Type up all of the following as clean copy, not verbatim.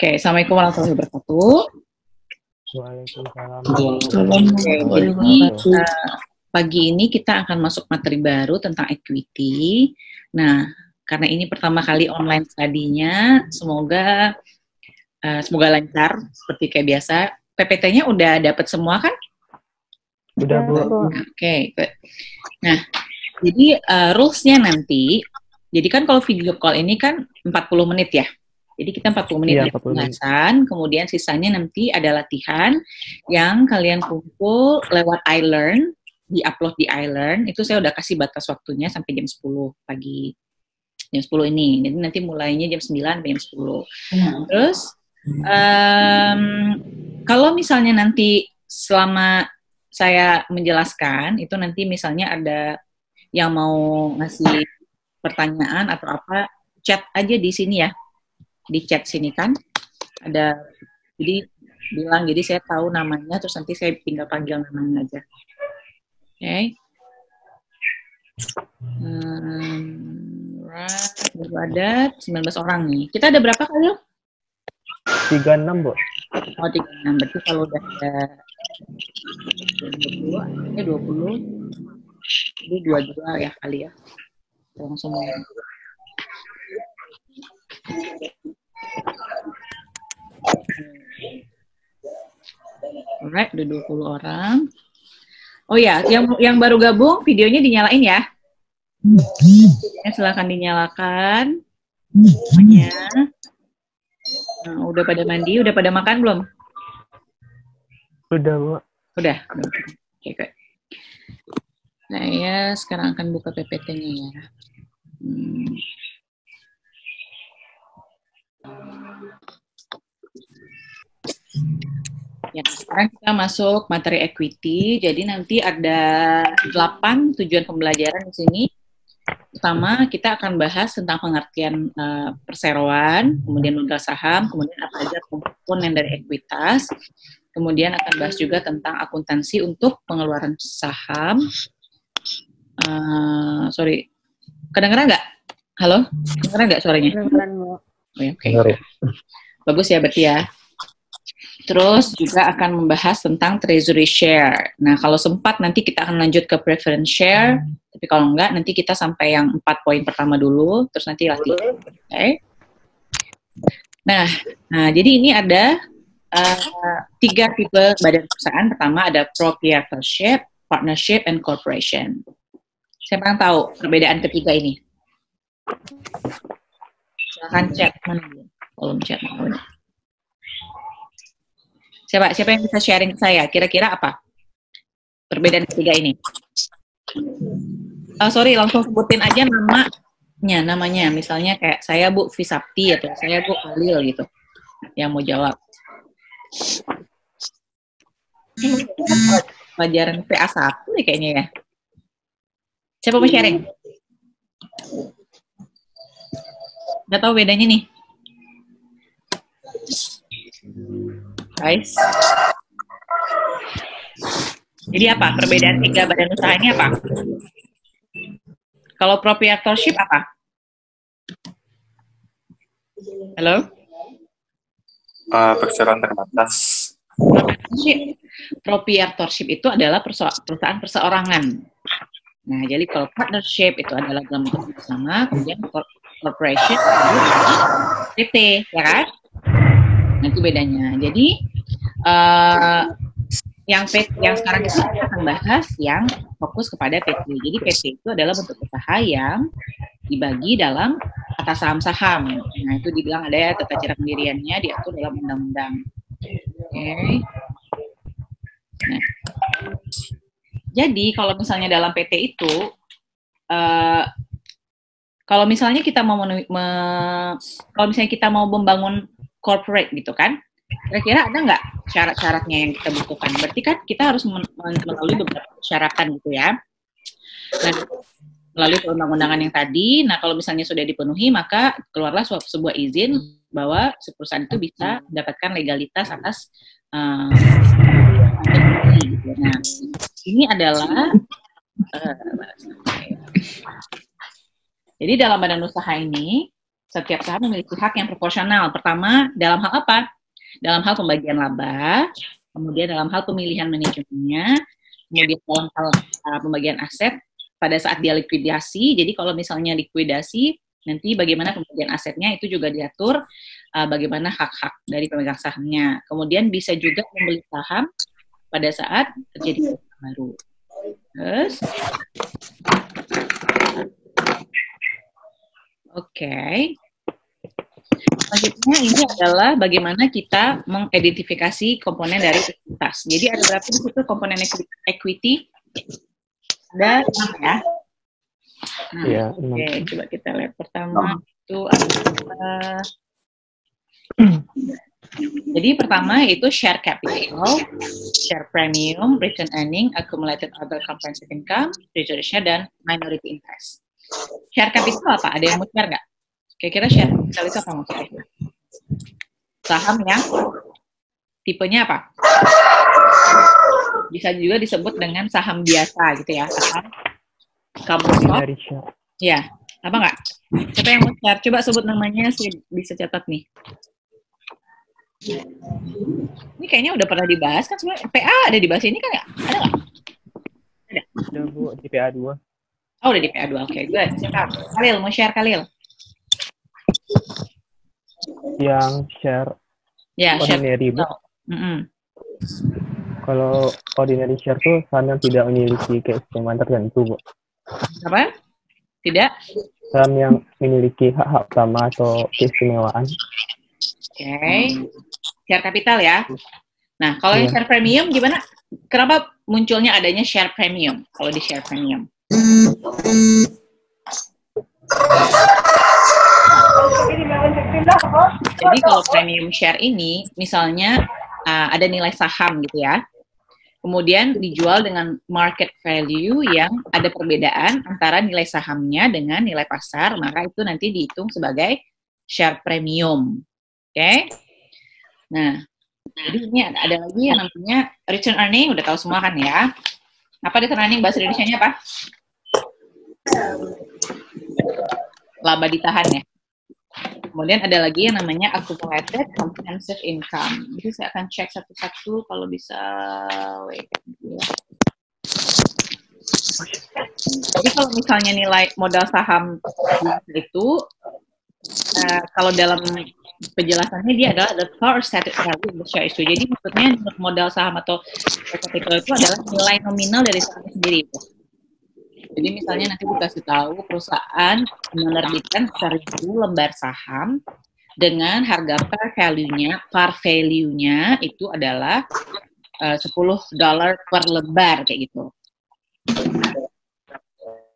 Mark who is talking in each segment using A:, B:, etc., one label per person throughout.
A: Oke, Assalamualaikum warahmatullahi wabarakatuh.
B: Waalaikumsalam.
A: Oke, jadi pagi ini kita akan masuk materi baru tentang equity. Nah, karena ini pertama kali online study-nya, semoga lancar seperti kayak biasa. PPT-nya udah dapat semua kan?
B: Udah, Bu.
A: Oke, good. Nah, jadi rules-nya nanti, jadi kan kalau video call ini kan 40 menit ya. Jadi kita 40 menit pembahasan, kemudian sisanya nanti ada latihan yang kalian kumpul lewat iLearn, di-upload di iLearn. Itu saya udah kasih batas waktunya sampai jam 10 pagi. Jam 10 ini. Jadi nanti mulainya jam 9 sampai jam 10. Terus, kalau misalnya nanti selama saya menjelaskan, itu nanti misalnya ada yang mau ngasih pertanyaan atau apa, chat aja di sini ya. Di chat sini kan ada, jadi bilang, jadi saya tahu namanya, terus nanti saya tinggal panggil namanya aja. Oke. Right, baru ada 19 orang nih. Kita ada berapa kali?
B: 36, Bu.
A: Oh, 36. Berarti kalau udah ada 20, jadi 22 ya kali ya. Langsung mulai. Alright, udah 20 orang. Oh ya, yang baru gabung videonya dinyalain ya. Silakan dinyalakan. Semuanya. Nah, udah pada mandi, udah pada makan belum?
B: Udah, Bu.
A: Udah. Oke, good. Nah, ya sekarang akan buka PPT-nya ya. Ya, sekarang kita masuk materi equity. Jadi nanti ada 8 tujuan pembelajaran di sini. Pertama, kita akan bahas tentang pengertian perseroan, kemudian modal saham, kemudian apa aja komponen dari ekuitas. Kemudian akan bahas juga tentang akuntansi untuk pengeluaran saham. Sorry, kedengeran nggak? Halo, kedengeran nggak suaranya?
B: Kedengeran, Bu.
A: Oh, ya, oke. Bagus ya berarti ya. Terus juga akan membahas tentang treasury share. Nah, kalau sempat nanti kita akan lanjut ke preference share. Tapi kalau enggak, nanti kita sampai yang 4 poin pertama dulu, terus nanti latihan. Okay? Nah, jadi ini ada 3 tipe badan perusahaan. Pertama ada proprietorship, partnership, and corporation. Siapa yang tahu perbedaan ketiga ini? Silahkan chat. Mana dia? Kolom chat. Siapa yang bisa sharing ke saya? Kira-kira apa perbedaan ketiga ini? Sorry, langsung sebutin aja namanya. Misalnya kayak saya Bu Visapti atau saya Bu Khalil gitu. Yang mau jawab. Pelajaran PA1 nih kayaknya ya. Siapa mau sharing? Nggak tahu bedanya nih. Guys. Jadi apa? Perbedaan 3 badan usaha ini apa? Kalau proprietorship apa? Halo?
C: Perseroan terbatas.
A: Proprietorship itu adalah perusahaan perseorangan. Nah, jadi kalau partnership itu adalah dalam bentuk bersama, kemudian corporation PT, ya kan? Nah, itu bedanya. Jadi yang sekarang kita akan bahas yang fokus kepada PT. Jadi PT itu adalah bentuk usaha yang dibagi dalam atas saham-saham. Nah, itu dibilang ada ya tata cara pendiriannya diatur dalam undang-undang. Oke. Nah, jadi kalau misalnya dalam PT itu, kalau misalnya kita mau membangun corporate gitu kan, kira-kira ada nggak syarat-syaratnya yang kita butuhkan? Berarti kan kita harus melalui beberapa persyaratan gitu ya. Nah, melalui perundang-undangan yang tadi, nah kalau misalnya sudah dipenuhi, maka keluarlah sebuah izin bahwa perusahaan itu bisa mendapatkan legalitas atas gitu. Nah, ini adalah jadi dalam badan usaha ini Setiap saham memiliki hak yang proporsional. Pertama, dalam hal apa? Dalam hal pembagian laba, kemudian dalam hal pemilihan manajemennya, kemudian dalam hal pembagian aset pada saat dia likuidasi. Jadi kalau misalnya likuidasi, nanti bagaimana pembagian asetnya itu juga diatur, bagaimana hak-hak dari pemegang sahamnya. Kemudian bisa juga membeli saham pada saat terjadi perusahaan baru. Terus, oke. Selanjutnya ini adalah bagaimana kita mengidentifikasi komponen dari ekuitas. Jadi ada berapa di situ komponen equity? Ada 6 ya. Nah,
B: Iya,
A: oke, coba kita lihat pertama itu ada. Jadi pertama itu share capital, share premium, return earning, accumulated other comprehensive income, treasury share, dan minority interest. Share capital apa? Ada yang mau share nggak? Kira-kira share capital itu apa maksudnya? Saham yang tipenya apa? Bisa juga disebut dengan saham biasa gitu ya. Saham common stock. Ya, apa nggak? Siapa yang mau share? Coba sebut namanya, bisa catat nih. Ini kayaknya udah pernah dibahas kan sebenarnya. PA ada dibahas ini kan nggak? Ada nggak? Ada.
B: Udah Bu, di PA 2.
A: Oh, udah di PA 2. Oke, good. Siapa? Khalil, mau share Khalil?
B: Yang share
A: Ya,
B: ordinary Bu. Kalau ordinary share tuh saham yang tidak memiliki keistimewaan tertentu Bu.
A: Apa? Tidak?
B: Saham yang memiliki hak-hak utama atau keistimewaan.
A: Oke. Share capital ya. Nah, kalau yang share premium gimana? Kenapa munculnya adanya share premium kalau di share premium? Jadi kalau premium share ini, misalnya ada nilai saham gitu ya, kemudian dijual dengan market value yang ada perbedaan antara nilai sahamnya dengan nilai pasar, maka itu nanti dihitung sebagai share premium. Oke? Nah, jadi ini ada lagi yang namanya return earning, udah tahu semua kan ya? Apa return earning bahasa Indonesianya apa? Laba ditahan ya. Kemudian ada lagi yang namanya accumulated comprehensive income. Jadi saya akan cek satu-satu kalau bisa. Wait. Jadi kalau misalnya nilai modal saham itu, kalau dalam penjelasannya dia adalah the par stated value of the share issue. Jadi maksudnya modal saham atau capital itu adalah nilai nominal dari saham sendiri. Jadi misalnya nanti dikasih tahu perusahaan menerbitkan 1.000 lembar saham dengan harga par value-nya itu adalah $10 per lembar kayak gitu.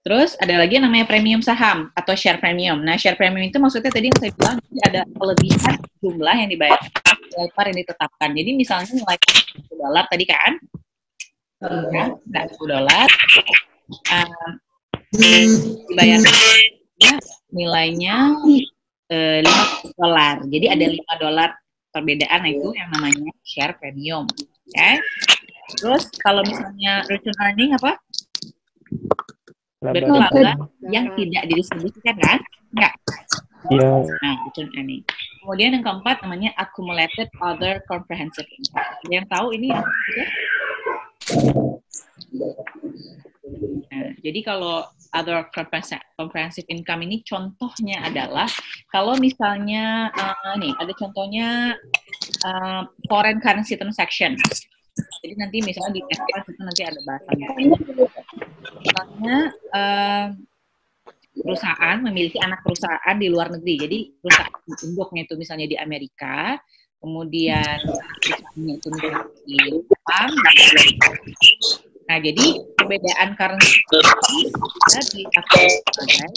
A: Terus ada lagi yang namanya premium saham atau share premium. Nah, share premium itu maksudnya tadi yang saya bilang ada kelebihan jumlah yang dibayar nilai par yang ditetapkan. Jadi misalnya nilai $10 tadi kan, ya, $10 dibayar nilainya $5. Jadi ada $5 perbedaan, itu yang namanya share premium. Okay? Terus kalau misalnya return earning apa? Berarti laba yang tidak didistribusikan kan? Enggak.
B: Iya.
A: Nah, return earning. Kemudian yang keempat namanya accumulated other comprehensive income. Ada yang tahu ini ya? Nah, jadi kalau other comprehensive income ini contohnya adalah kalau misalnya nih ada contohnya foreign currency transaction. Jadi nanti misalnya di F1 itu nanti ada bahasannya. Misalnya perusahaan memiliki anak perusahaan di luar negeri. Jadi perusahaan induknya itu misalnya di Amerika, kemudian perusahaannya itu misalnya di Jepang. Nah, jadi perbedaan currency bisa dipakai sebagai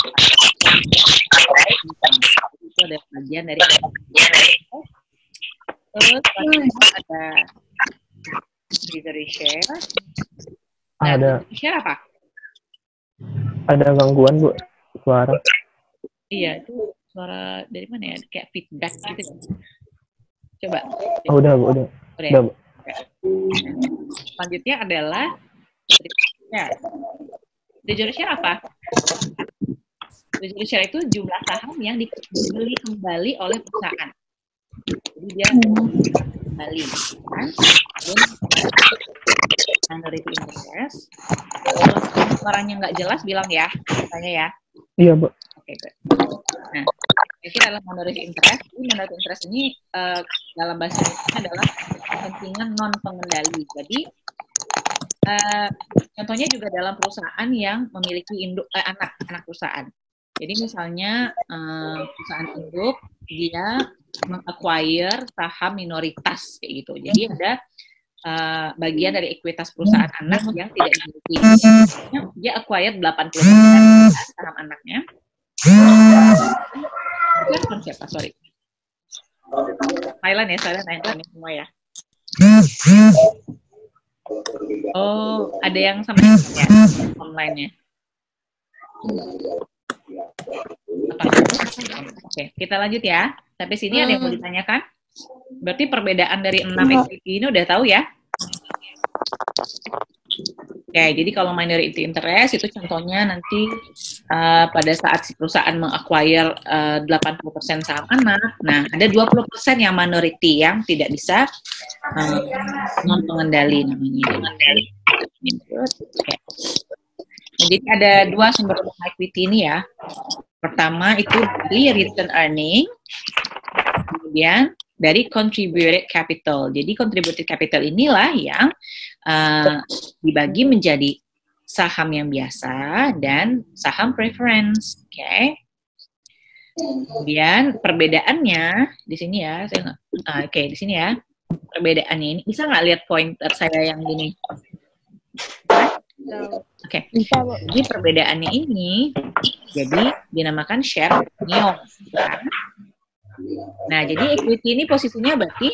A: itu ada bagian dari terus ada treasury share. Nah,
B: Ada.
A: Share apa?
B: Ada gangguan Bu suara.
A: Iya, itu suara dari mana ya? Kayak feedback gitu. Coba.
B: Oh, udah Bu, udah. Udah Bu.
A: Selanjutnya adalah treasury share. Treasury share apa? Treasury share itu jumlah saham yang dibeli kembali oleh perusahaan. Jadi dia kembali, kan? Minority interest. Kalau suaranya nggak jelas, bilang ya, tanya ya.
B: Iya, Bu.
A: Oke, good. Nah, ini adalah minority interest. Jadi minority interest ini dalam bahasa Indonesia adalah kepentingan non pengendali. Jadi contohnya juga dalam perusahaan yang memiliki anak perusahaan. Jadi misalnya perusahaan induk dia meng-acquire saham minoritas kayak gitu. Jadi ada bagian dari ekuitas perusahaan anak yang tidak dimiliki. Dia acquired 80% saham anaknya. Itu siapa? Sorry. Thailand ya, Thailand semua ya. Oh, ada yang sama ya online-nya. Oke, kita lanjut ya. Sampai sini ada yang mau ditanyakan? Berarti perbedaan dari 6 equity ini udah tahu ya? Oke, jadi kalau minority interest itu contohnya nanti pada saat si perusahaan meng-acquire 80% saham anak, nah ada 20% yang minority yang tidak bisa non-pengendali namanya. Okay. Nah, jadi ada dua sumber equity ini ya. Pertama itu dari return earning, kemudian dari contributed capital. Jadi contributed capital inilah yang dibagi menjadi saham yang biasa dan saham preference. Oke. Okay. Kemudian perbedaannya di sini ya, oke, di sini ya. Perbedaannya ini bisa nggak lihat pointer saya yang gini? Oke. Jadi perbedaannya ini jadi dinamakan share premium. Nah, jadi equity ini posisinya berarti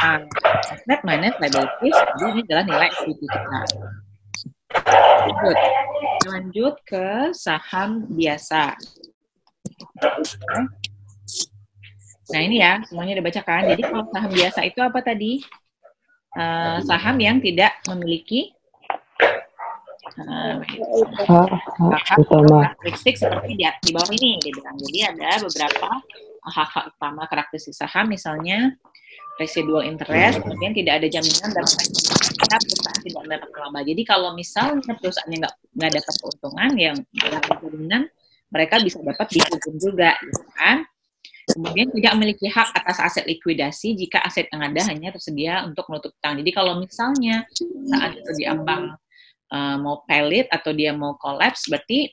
A: asset minus liabilities, jadi ini adalah nilai equity kita. Lanjut ke saham biasa. Okay. Nah, ini ya, semuanya dibacakan. Jadi kalau saham biasa itu apa tadi? Saham yang tidak memiliki hak karakteristik seperti di bawah ini. Jadi ada beberapa hak utama karakteristik saham, misalnya residual interest, kemudian tidak ada jaminan dan perusahaan tidak mendapat laba. Jadi kalau misalnya perusahaannya nggak dapat keuntungan, yang jaminan mereka bisa dapat dividen juga, gitu kan? Kemudian tidak memiliki hak atas aset likuidasi jika aset yang ada hanya tersedia untuk menutup utang. Jadi kalau misalnya saat itu diambang mau pelit atau dia mau collapse, berarti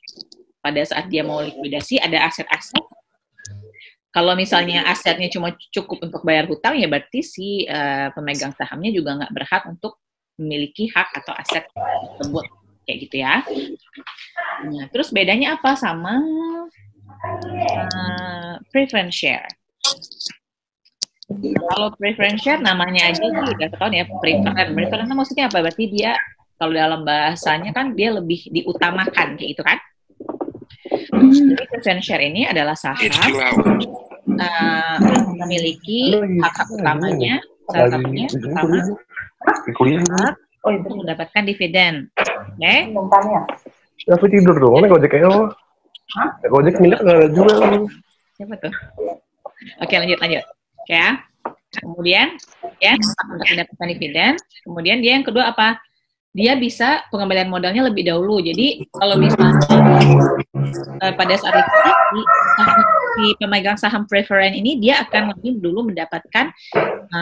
A: pada saat dia mau likuidasi ada aset-aset. Kalau misalnya asetnya cuma cukup untuk bayar hutang, ya berarti si pemegang sahamnya juga nggak berhak untuk memiliki hak atau aset tersebut. Kayak gitu ya. Nah, terus bedanya apa sama preference share? Nah, kalau preference share namanya aja sih udah tahu ya, preference. Preference maksudnya apa? Berarti dia kalau dalam bahasanya kan dia lebih diutamakan kayak gitu kan. Jadi preference share ini adalah saham memiliki hak utamanya, salah satunya pertama untuk mendapatkan dividen. Oke?
B: Ya, aku tidur dong, naik ojek aja lo. Ojek milik nggak ada juga.
A: Siapa tuh? Oke, lanjut. Oke ya. Kemudian ya untuk mendapatkan dividen. Kemudian dia yang kedua apa? Dia bisa pengembalian modalnya lebih dahulu. Jadi kalau misalnya pada saat itu si pemegang saham preferen ini dia akan lebih dulu mendapatkan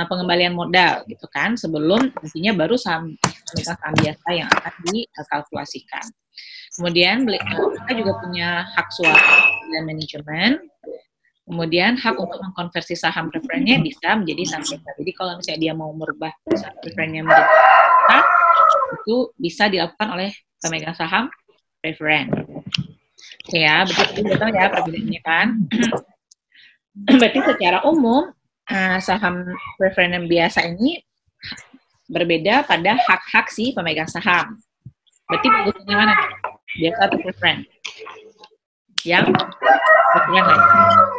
A: pengembalian modal gitu kan, sebelum nantinya baru pemegang saham biasa yang akan dikalkulasikan. Kemudian mereka juga punya hak suara dan manajemen. Kemudian hak untuk mengkonversi saham preferennya bisa menjadi saham biasa. Jadi kalau misalnya dia mau merubah saham preferennya menjadi biasa, itu bisa dilakukan oleh pemegang saham preferen. Oke ya, betul ya perbedaannya kan. Berarti secara umum saham preferen yang biasa ini berbeda pada hak-hak si pemegang saham. Berarti bagusnya mana? Biasa atau preferen? Yang preferen lagi.